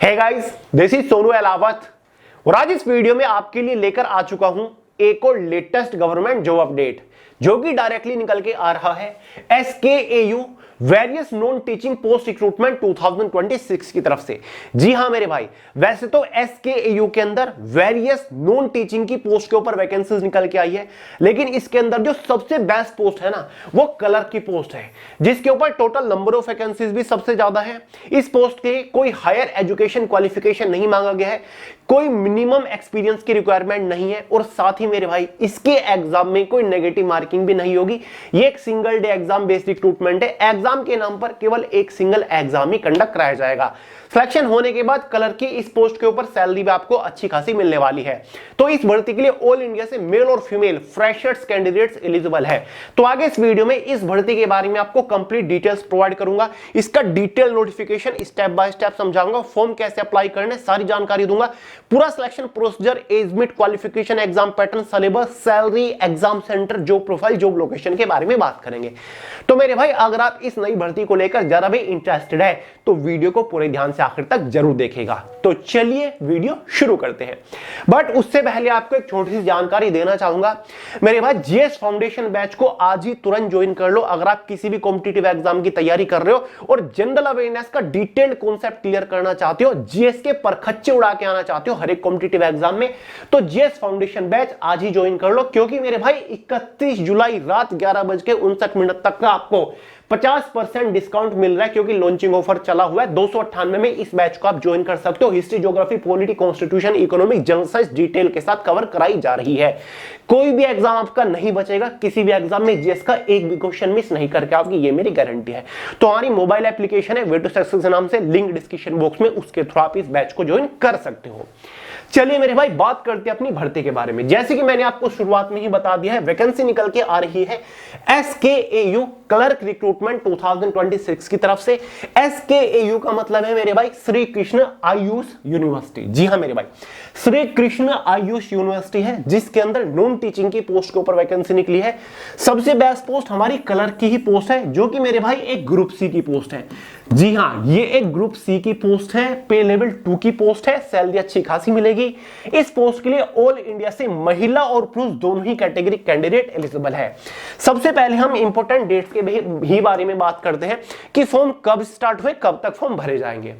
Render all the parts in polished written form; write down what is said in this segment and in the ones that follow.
Hey guys, this is Sonu Ahlawat और आज इस वीडियो में आपके लिए लेकर आ चुका हूं एक और लेटेस्ट गवर्नमेंट जॉब अपडेट जो कि डायरेक्टली निकल के आ रहा है SKAU various non teaching post recruitment 2026 की तरफ से। जी हां मेरे भाई, वैसे तो SKAU के अंदर वेरियस नॉन टीचिंग की पोस्ट के ऊपर वैकेंसीज निकल के आई है, लेकिन इसके अंदर जो सबसे बेस्ट पोस्ट है ना वो क्लर्क की पोस्ट है, जिसके ऊपर टोटल नंबर ऑफ वैकेंसीज भी सबसे ज्यादा है। इस पोस्ट के लिए कोई हायर एजुकेशन क्वालिफिकेशन नहीं मांगा गया है, कोई मिनिमम एक्सपीरियंस की रिक्वायरमेंट नहीं है और साथ ही मेरे भाई इसके एग्जाम में कोई नेगेटिव मार्किंग भी नहीं होगी। ये एक single day exam based recruitment है। एग्जाम के नाम पर केवल एक सिंगल एग्जाम ही कंडक्ट कराया जाएगा। सिलेक्शन होने के बाद क्लर्क की इस पोस्ट के ऊपर सैलरी भी आपको अच्छी खासी मिलने वाली है। तो इस भर्ती के लिए ऑल इंडिया से मेल और फीमेल फ्रेशर्स कैंडिडेट्स एलिजिबल है। तो आगे इस वीडियो में इस भर्ती के बारे में आपको कंप्लीट डिटेल्स प्रोवाइड करूंगा, इसका detail notification step by step समझाऊंगा, फॉर्म कैसे अप्लाई करने सारी जानकारी दूंगा, पूरा सिलेक्शन प्रोसीजर, एज मिट, qualification, exam pattern, syllabus, salary, exam centre, job profile, job location के बारे में बात करेंगे। तो मेरे भाई अगर आप इस नई भर्ती को लेकर जरा भी इंटरेस्टेड है तो वीडियो को पूरे ध्यान से आखिर तक जरूर देखेगा। तो चलिए वीडियो शुरू करते हैं। बट उससे पहले आपको एक छोटी सी जानकारी देना चाहूंगा मेरे भाई, जीएस फाउंडेशन बैच को आज ही तुरंत ज्वाइन कर लो अगर आप किसी भी कॉम्पिटिटिव एग्जाम की तैयारी कर रहे हो और जनरल अवेयरनेस का डिटेल्ड कॉन्सेप्ट क्लियर करना चाहते हो, जीएस के परखच्चे उड़ा के आना चाहते हो हर एक कॉम्पिटिटिव एग्जाम में, तो जीएस फाउंडेशन बैच आज ही ज्वाइन कर लो, क्योंकि मेरे भाई 31 जुलाई रात 11:59 तक का आपको 50% डिस्काउंट मिल रहा है, क्योंकि लॉन्चिंग ऑफर चला हुआ है। 298 में इस बैच को आप ज्वाइन कर सकते हो। History, geography, polity, constitution, economic, general science detail के साथ कवर कराई जा रही है। कोई भी एग्जाम आपका नहीं बचेगा, किसी भी एग्जाम में जीएस का एक भी क्वेश्चन मिस नहीं करके आपकी, ये मेरी गारंटी है। तो हमारी मोबाइल एप्लीकेशन है वे टू सक्सेस के नाम से, लिंक डिस्क्रिप्शन बॉक्स में, उसके थ्रू आप इस बैच को ज्वाइन कर सकते हो। चलिए मेरे भाई बात करते हैं अपनी भर्ती के बारे में। जैसे कि मैंने आपको शुरुआत में ही बता दिया है, वैकेंसी निकल के आ रही है SKAU क्लर्क रिक्रूटमेंट 2026 की तरफ से। SKAU का मतलब है मेरे भाई श्री कृष्ण आयुष यूनिवर्सिटी। जी हां मेरे भाई, श्री कृष्ण आयुष यूनिवर्सिटी है जिसके अंदर नॉन टीचिंग की पोस्ट के ऊपर वैकेंसी निकली है। सबसे बेस्ट पोस्ट हमारी क्लर्क की ही पोस्ट है, जो कि मेरे भाई एक ग्रुप सी की पोस्ट है। जी हां, ये एक ग्रुप सी की पोस्ट है, पे लेवल 2 की पोस्ट है, सैलरी अच्छी खासी मिलेगी। इस पोस्ट के लिए ऑल इंडिया से महिला और पुरुष दोनों ही कैटेगरी कैंडिडेट एलिजिबल है। सबसे पहले हम इंपॉर्टेंट डेट्स के भी बारे में बात करते हैं कि फॉर्म कब स्टार्ट हुए, कब तक फॉर्म भरे जाएंगे।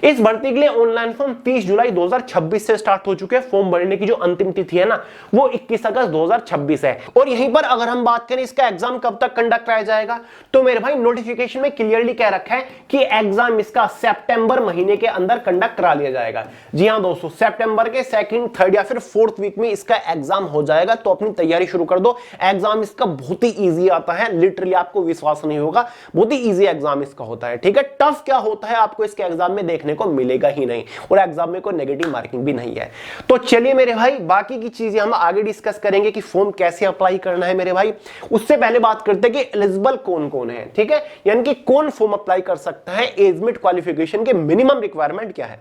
इस भर्ती के लिए ऑनलाइन फॉर्म 30 जुलाई 2026 से स्टार्ट हो चुके हैं। फॉर्म भरने की जो अंतिम तिथि है ना वो 21 अगस्त 2026 है। और यहीं पर अगर हम बात करें इसका एग्जाम कब तक कंडक्ट कराया जाएगा, तो मेरे भाई नोटिफिकेशन में क्लियरली कह रखा है कि एग्जाम इसका सितंबर महीने के अंदर कंडक्ट करा लिया जाएगा। जी हां दोस्तों, सितंबर के 2nd, 3rd या फिर 4th वीक में इसका एग्जाम हो जाएगा। तो अपनी तैयारी शुरू कर दो। एग्जाम इसका बहुत ही इजी आता है, लिटरली आपको विश्वास नहीं होगा, बहुत ही इजी एग्जाम इसका होता है। ठीक है, टफ क्या होता है आपको इसके एग्जाम में देखने को मिलेगा ही नहीं, और एग्जाम में कोई नेगेटिव मार्किंग भी नहीं है। तो चलिए मेरे भाई बाकी की चीजें हम आगे डिस्कस करेंगे कि फॉर्म कैसे अप्लाई करना है मेरे भाई। उससे पहले बात करते हैं कि एलिजिबल कौन कौन है। ठीक है, यानी कि कौन फॉर्म अप्लाई कर सकता है, एज मिट, क्वालिफिकेशन के मिनिमम रिक्वायरमेंट क्या है।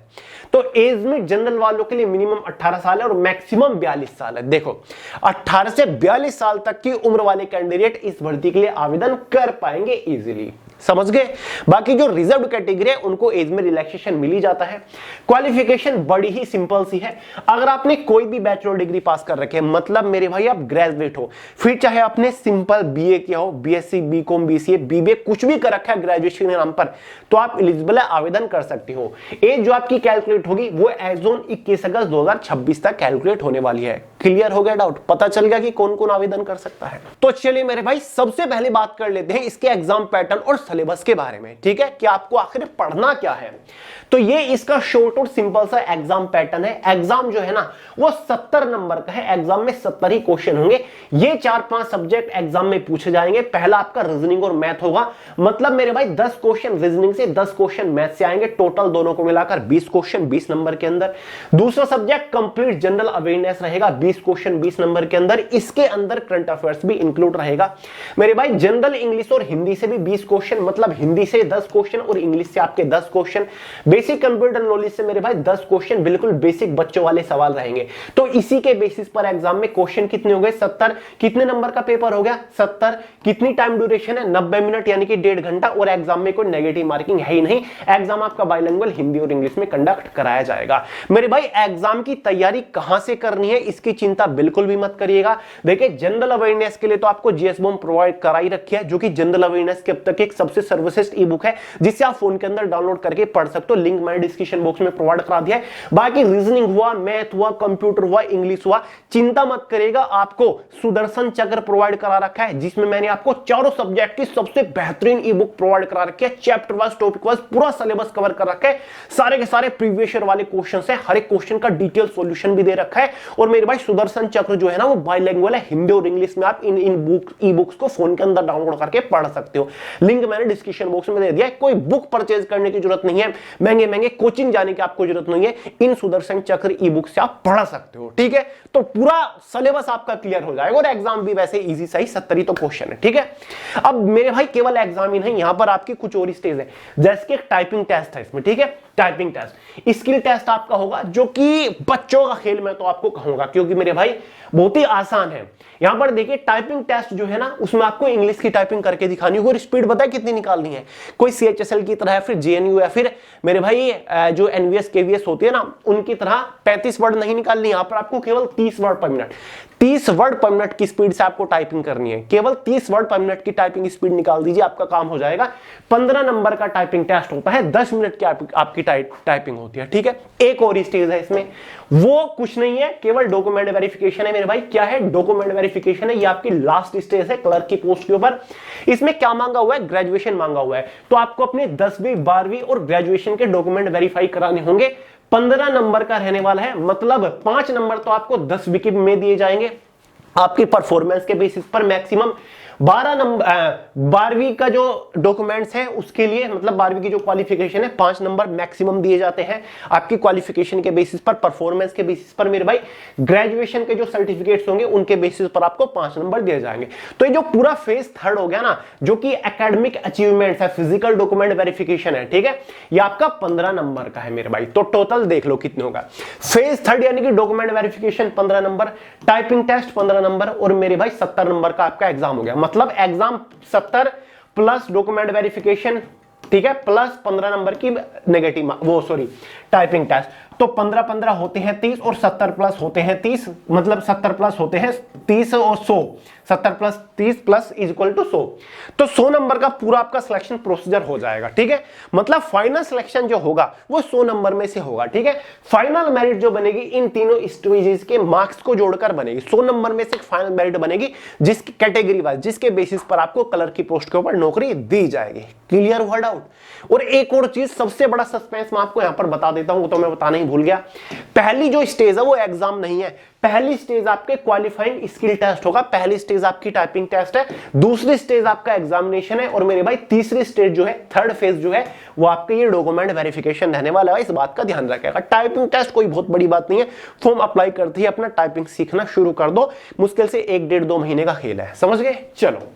तो एज मिट जनरल वालों के लिए मिनिमम 18 साल है और मैक्सिमम 42 साल है। देखो 18 से 42 साल तक की उम्र वाले कैंडिडेट इस भर्ती के लिए आवेदन कर पाएंगे इजीली, समझ गए। बाकी जो रिजर्व कैटेगरी है उनको एज में रिलैक्सेशन मिल ही जाता है। क्वालिफिकेशन बड़ी ही सिंपल सी है, अगर आपने कोई भी बैचलर डिग्री पास कर रखे है, मतलब मेरे भाई आप ग्रेजुएट हो, फिर चाहे आपने सिंपल बीए किया हो, बीएससी, बीकॉम, बीसीए, बीबीए कुछ भी कर रखा है ग्रेजुएशन के नाम पर, तो आप एलिजिबल है, आवेदन कर सकते हो। एज जो आपकी कैलकुलेट होगी वो एज ऑन 21 अगस्त 2026 तक कैलकुलेट होने वाली है। क्लियर हो गया डाउट, पता चल गया कि कौन कौन आवेदन कर सकता है। तो चलिए मेरे भाई सबसे पहले बात कर लेते हैं इसके एग्जाम पैटर्न और सिलेबस के बारे में। ठीक है, कि आपको आखिर पढ़ना क्या है। तो ये इसका शॉर्ट और सिंपल सा एग्जाम पैटर्न है। एग्जाम जो है ना वो 70 नंबर का है। एग्जाम में 70 ही क्वेश्चन होंगे। ये 4-5 सब्जेक्ट एग्जाम में पूछे जाएंगे। पहला आपका रीजनिंग और मैथ होगा, मतलब मेरे भाई 10 क्वेश्चन रीजनिंग से, 10 क्वेश्चन मैथ से आएंगे। टोटल दोनों को मिलाकर 20 क्वेश्चन 20 नंबर के अंदर। दूसरा सब्जेक्ट कंप्लीट जनरल अवेयरनेस रहेगा, 20 क्वेश्चन 20 नंबर के अंदर। इसके अंदर करंट अफेयर्स भी इंक्लूड रहेगा मेरे भाई। जनरल इंग्लिश और हिंदी से भी 20 क्वेश्चन, मतलब हिंदी से 10 क्वेश्चन और इंग्लिश से आपके 10 क्वेश्चन। बेसिक कंप्यूटर नॉलेज से मेरे भाई 10 क्वेश्चन बिल्कुल बेसिक बच्चों वाले सवाल रहेंगे। तो इसी के बेसिस पर एग्जाम में क्वेश्चन कितने हो गए 70। कितने नंबर का पेपर हो गया 70। कितनी टाइम ड्यूरेशन है 90 मिनट यानी कि 1.5 घंटा। और एग्जाम में कोई नेगेटिव मार्किंग है ही नहीं। एग्जाम आपका बाइलिंगुअल हिंदी और इंग्लिश में कंडक्ट कराया जाएगा। मेरे भाई एग्जाम की तैयारी कहां से करनी है इसकी चिंता बिल्कुल भी मत करिएगा। देखिए जनरल अवेयरनेस के लिए तो आपको जीएस बॉम्ब प्रोवाइड कराई रखी है, जो कि जनरल अवेयरनेस के अब तक एक सबसे सर्वश्रेष्ठ ई बुक है, जिसे आप फोन के अंदर डाउनलोड करके पढ़ सकते हो। लिंक मैंने डिस्क्रिप्शन बॉक्स में प्रोवाइड करा दिया है। बाकी रीजनिंग हुआ, मैथ हुआ, कंप्यूटर हुआ, इंग्लिश हुआ, चिंता मत करिएगा। आपको सुदर्शन चक्र प्रोवाइड करा रखा है, जिसमें मैंने आपको चारों सब्जेक्ट की सबसे बेहतरीन ई बुक प्रोवाइड करा रखी है। चैप्टर वाइज, टॉपिक वाइज पूरा सिलेबस कवर कर रखा है। सारे के सारे प्रीवियस ईयर वाले क्वेश्चंस है, हर एक क्वेश्चन का डिटेल सॉल्यूशन भी दे रखा है। और मेरे भाई सुदर्शन चक्र जो है ना वो बाइलिंगुअल है, हिंदी और इंग्लिश में। आप इन ई बुक्स को फोन के अंदर डाउनलोड करके पढ़ सकते हो। लिंक मैंने डिस्क्रिप्शन बॉक्स में दे दिया है। कोई बुक परचेज करने की जरूरत नहीं है, महंगे महंगे कोचिंग जाने की आपको जरूरत नहीं है। इन सुदर्शन चक्र ई बुक से आप पढ़ सकते हो, ठीक है। तो पूरा सिलेबस आपका क्लियर हो जाएगा और एग्जाम भी वैसे इजी सही 70 ही तो क्वेश्चन है, ठीक है। अब मेरे भाई केवल एग्जाम ही नहीं, यहां पर आपकी कुछ और स्टेज है, जैसे कि एक टाइपिंग टेस्ट है इसमें, ठीक है। टाइपिंग टेस्ट, स्किल टेस्ट आपका होगा, जो कि बच्चों का खेल मैं तो आपको कहूंगा, क्योंकि मेरे भाई बहुत ही आसान है। यहां पर देखिए टाइपिंग टेस्ट जो है ना उसमें आपको इंग्लिश की टाइपिंग करके दिखानी होगी और स्पीड बताए कितनी निकालनी है। कोई CHSL की तरह है, फिर JNU या फिर मेरे भाई जो NVS KVS होती है ना उनकी तरह 35 वर्ड नहीं निकालनी। यहां पर आपको केवल 30 वर्ड पर मिनट, 30 वर्ड पर मिनट की स्पीड से आपको टाइपिंग करनी है। केवल 30 वर्ड पर मिनट की टाइपिंग स्पीड निकाल दीजिए, आपका काम हो जाएगा। 15 नंबर का टाइपिंग टेस्ट होता है, 10 मिनट की आपकी टाइपिंग होती है, ठीक है। एक और स्टेज है इसमें, वो कुछ नहीं है, केवल डॉक्यूमेंट वेरिफिकेशन है मेरे भाई। क्या है? डॉक्यूमेंट वेरिफिकेशन है। ये आपकी लास्ट स्टेज है क्लर्क की पोस्ट के ऊपर। इसमें क्या मांगा हुआ है? ग्रेजुएशन मांगा हुआ है। तो आपको अपने 10वीं 12वीं और ग्रेजुएशन के डॉक्यूमेंट वेरीफाई कराने होंगे। 15 नंबर का रहने वाला है, मतलब 5 नंबर तो आपको 10वीं के में दिए जाएंगे आपकी परफॉर्मेंस के बेसिस पर। मैक्सिमम 12 नंबर 12वीं का जो डॉक्यूमेंट्स है उसके लिए, मतलब 12वीं की जो क्वालिफिकेशन है 5 नंबर मैक्सिमम दिए जाते हैं आपकी क्वालिफिकेशन के बेसिस पर, परफॉर्मेंस के बेसिस पर। मेरे भाई ग्रेजुएशन के जो सर्टिफिकेट्स होंगे उनके बेसिस पर आपको 5 नंबर दिए जाएंगे। तो ये जो पूरा फेज 3 हो गया ना, जो कि एकेडमिक अचीवमेंट्स है, फिजिकल डॉक्यूमेंट वेरिफिकेशन है, ठीक है, ये आपका 15 नंबर का है मेरे भाई। तो टोटल देख लो कितने होगा। फेज 3 यानी कि document verification 15 number, typing test 15 number और मेरे भाई 70 नंबर का आपका एग्जाम हो गया। मतलब एग्जाम 70 प्लस डॉक्यूमेंट वेरिफिकेशन, ठीक है, प्लस 15 नंबर की नेगेटिव वो सॉरी टाइपिंग टेस्ट। तो 15-15 होते हैं 30 और 70 प्लस होते हैं 30, मतलब 70 प्लस होते हैं 30 और 100, 70 plus 30 plus is equal to 100। तो 100 नंबर का पूरा आपका सिलेक्शन प्रोसीजर हो जाएगा, ठीक है। मतलब फाइनल सिलेक्शन जो होगा वो 100 नंबर में से होगा, ठीक है। फाइनल मेरिट जो बनेगी इन तीनों स्टेजेस के मार्क्स को जोड़कर बनेगी। 100 नंबर में से फाइनल मेरिट बनेगी जिसकी कैटेगरी वाइज, जिसके बेसिस पर आपको क्लर्क की पोस्ट के ऊपर नौकरी दी जाएगी। क्लियर हुआ डाउट? और एक और चीज, सबसे बड़ा सस्पेंस मैं आपको यहां पर बता देता हूं, तो मैं बताना ही भूल गया। पहली जो स्टेज है वो एग्जाम नहीं है, पहली स्टेज आपके क्वालिफाइंग स्किल टेस्ट होगा, पहली स्टेज आपकी टाइपिंग टेस्ट है, दूसरी स्टेज आपका एग्जामिनेशन है और मेरे भाई तीसरी स्टेज जो है, थर्ड फेज जो है वो आपके ये डॉक्यूमेंट वेरिफिकेशन रहने वाला है। इस बात का ध्यान रखिएगा। टाइपिंग टेस्ट कोई बहुत बड़ी बात नहीं है, फॉर्म अप्लाई करते ही अपना टाइपिंग सीखना शुरू कर दो। मुश्किल से 1-1.5-2 महीने का खेल है, समझ गए? चलो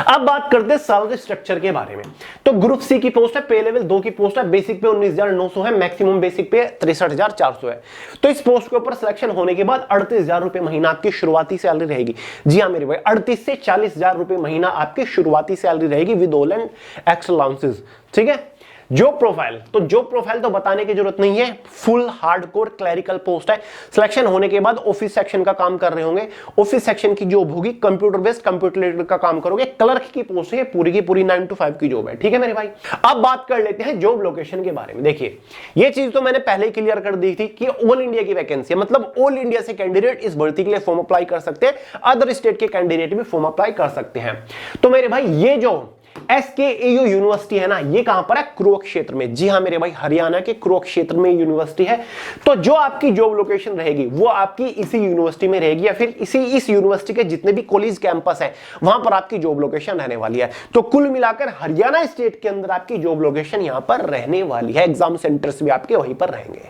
अब बात करते हैं सैलरी स्ट्रक्चर के बारे में। तो ग्रुप सी की पोस्ट है, पे लेवल 2 की पोस्ट है, बेसिक पे 19,900 है, मैक्सिमम बेसिक पे 63,400 है। तो इस पोस्ट के ऊपर सिलेक्शन होने के बाद 38,000 रुपए महीना आपकी शुरुआती सैलरी रहेगी। जी हाँ मेरे भाई, 38 से 40,000 रुपए महीना आपकी शुरुआती सैलरी रहेगी with all and extra allowances, ठीक है। जॉब प्रोफाइल तो बताने की जरूरत नहीं है, फुल हार्डकोर क्लरिकल पोस्ट है। सिलेक्शन होने के बाद ऑफिस सेक्शन का काम कर रहे होंगे, ऑफिस सेक्शन की जॉब होगी, कंप्यूटर बेस्ड कंप्यूटर रिलेटेड का काम करोगे। क्लर्क की पोस्ट है, पूरी की पूरी 9 to 5 की जॉब है, ठीक है मेरे भाई। अब बात कर लेते हैं जॉब लोकेशन के बारे में। देखिए ये चीज तो मैंने पहले ही क्लियर कर दी थी कि ऑल इंडिया की वैकेंसी है, मतलब ऑल इंडिया से कैंडिडेट इस भर्ती के लिए फॉर्म अप्लाई कर सकते हैं, अदर स्टेट के कैंडिडेट भी फॉर्म अप्लाई कर सकते हैं। तो मेरे भाई ये जो SKAU यूनिवर्सिटी है ना, ये कहां पर है? कुरुक्षेत्र में। जी हां मेरे भाई, हरियाणा के कुरुक्षेत्र में यूनिवर्सिटी है। तो जो आपकी जॉब लोकेशन रहेगी वो आपकी इसी यूनिवर्सिटी में रहेगी, या फिर इस यूनिवर्सिटी के जितने भी कॉलेज कैंपस है वहां पर आपकी जॉब लोकेशन रहने वाली है। तो कुल मिलाकर हरियाणा स्टेट के अंदर आपकी जॉब लोकेशन यहां पर रहने वाली है। एग्जाम सेंटर्स भी आपके वहीं पर रहेंगे।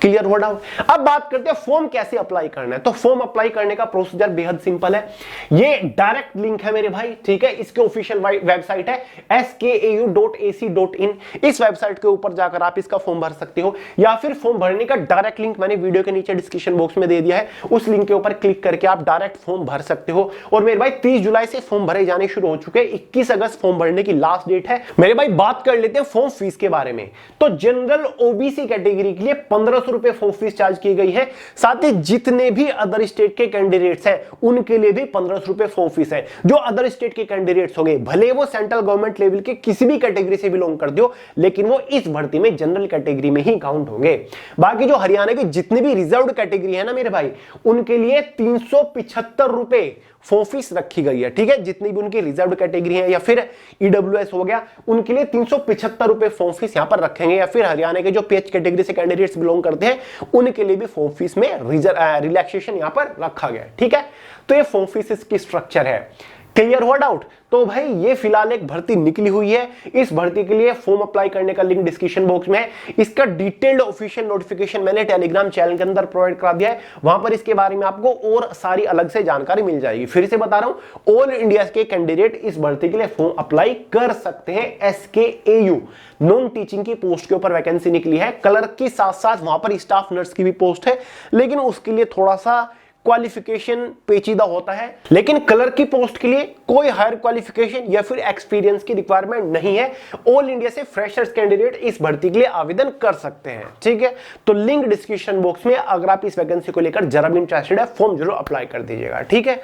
क्लियर हो डाउट? अब बात करते हैं फॉर्म कैसे अप्लाई करना है। तो फॉर्म अप्लाई करने का प्रोसीजर बेहद सिंपल है। ये डायरेक्ट लिंक है मेरे भाई, ठीक है। इसके ऑफिशियल वेबसाइट वेबसाइट है skau.ac.in। इस वेबसाइट के ऊपर जाकर आप इसका फॉर्म भर सकते हो, या फिर फॉर्म भरने का डायरेक्ट लिंक मैंने वीडियो के नीचे डिस्क्रिप्शन बॉक्स में दे दिया है, उस लिंक के ऊपर क्लिक करके आप डायरेक्ट फॉर्म भर सकते हो। और मेरे भाई 30 जुलाई से फॉर्म भरे जाने शुरू हो चुके हैं, 21 अगस्त फॉर्म भरने की लास्ट डेट है। मेरे भाई बात कर लेते हैं फॉर्म फीस के बारे में। तो जनरल ओबीसी कैटेगरी के लिए 1500 रुपए फॉर्म फीस चार्ज की गई है। साथ ही जितने भी अदर स्टेट के कैंडिडेट्स हैं उनके लिए भी 1500 रुपए फॉर्म फीस है। जो अदर स्टेट के कैंडिडेट्स होंगे, भले वो सेंट्रल गवर्नमेंट लेवल के किसी भी कैटेगरी से बिलोंग कर दो, लेकिन वो इस भर्ती में जनरल कैटेगरी में ही काउंट होंगे। बाकी जो हरियाणा की जितनी भी रिजर्व्ड कैटेगरी है ना मेरे भाई, उनके लिए 375 रुपए फॉर्म फीस रखी गई है। ठीक है, जितनी भी उनकी रिजर्व्ड कैटेगरी है या फिर ईडब्ल्यूएस हो गया, उनके लिए 375 रुपए फॉर्म फीस यहां पर रखेंगे। या फिर हरियाणा के जो पीएच कैटेगरी से कैंडिडेट्स बिलोंग करते हैं, उनके लिए भी फॉर्म फीस में रिलैक्सेशन यहां पर रखा गया। ठीक है, तो ये फॉर्म फीस की स्ट्रक्चर है। क्लियर हुआ डाउट? तो भाई ये फिलहाल एक भर्ती निकली हुई है। इस भर्ती के लिए फॉर्म अप्लाई करने का लिंक डिस्क्रिप्शन बॉक्स में है। इसका डिटेल्ड ऑफिशियल नोटिफिकेशन मैंने टेलीग्राम चैनल के अंदर प्रोवाइड करा दिया है, वहां पर इसके बारे में आपको और सारी अलग से जानकारी मिल जाएगी। फिर से बता रहा हूं, ऑल इंडिया के कैंडिडेट इस भर्ती के लिए फॉर्म अप्लाई कर सकते हैं। SKAU नॉन टीचिंग की पोस्ट के ऊपर वैकेंसी निकली है। क्लर्क की साथ साथ वहां पर स्टाफ नर्स की भी पोस्ट है, लेकिन उसके लिए थोड़ा सा क्वालिफिकेशन पेचीदा होता है। लेकिन क्लर्क की पोस्ट के लिए कोई हायर क्वालिफिकेशन या फिर एक्सपीरियंस की रिक्वायरमेंट नहीं है। ऑल इंडिया से फ्रेशर्स कैंडिडेट इस भर्ती के लिए आवेदन कर सकते हैं। ठीक है, तो लिंक डिस्क्रिप्शन बॉक्स में, अगर आप इस वैकेंसी को लेकर जरा भी इंटरेस्टेड है, फॉर्म जरूर अप्लाई कर दीजिएगा। ठीक है,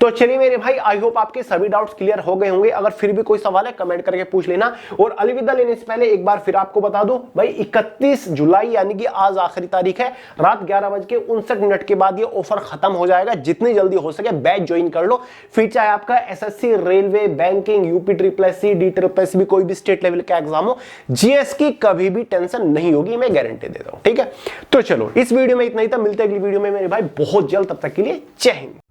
तो चलिए मेरे भाई, आई होप आपके सभी डाउट्स क्लियर हो गए होंगे। अगर फिर भी कोई सवाल है कमेंट करके पूछ लेना। और अलविदा लेने से पहले एक बार फिर आपको बता दूं भाई, 31 जुलाई यानी कि आज आखिरी तारीख है, रात 11:59 के बाद ये ऑफर खत्म हो जाएगा। जितनी जल्दी हो सके बैच ज्वाइन कर लो। फिर चाहे आपका SSC, railway, banking, UP SSC, DSS भी, कोई भी स्टेट लेवल का एग्जाम हो, जीएस की कभी भी टेंशन नहीं होगी, मैं गारंटी देता हूं। ठीक है, तो चलो इस वीडियो में इतना ही था। मिलते हैं अगली वीडियो में मेरे भाई बहुत जल्द। तब तक के लिए जय हिंद।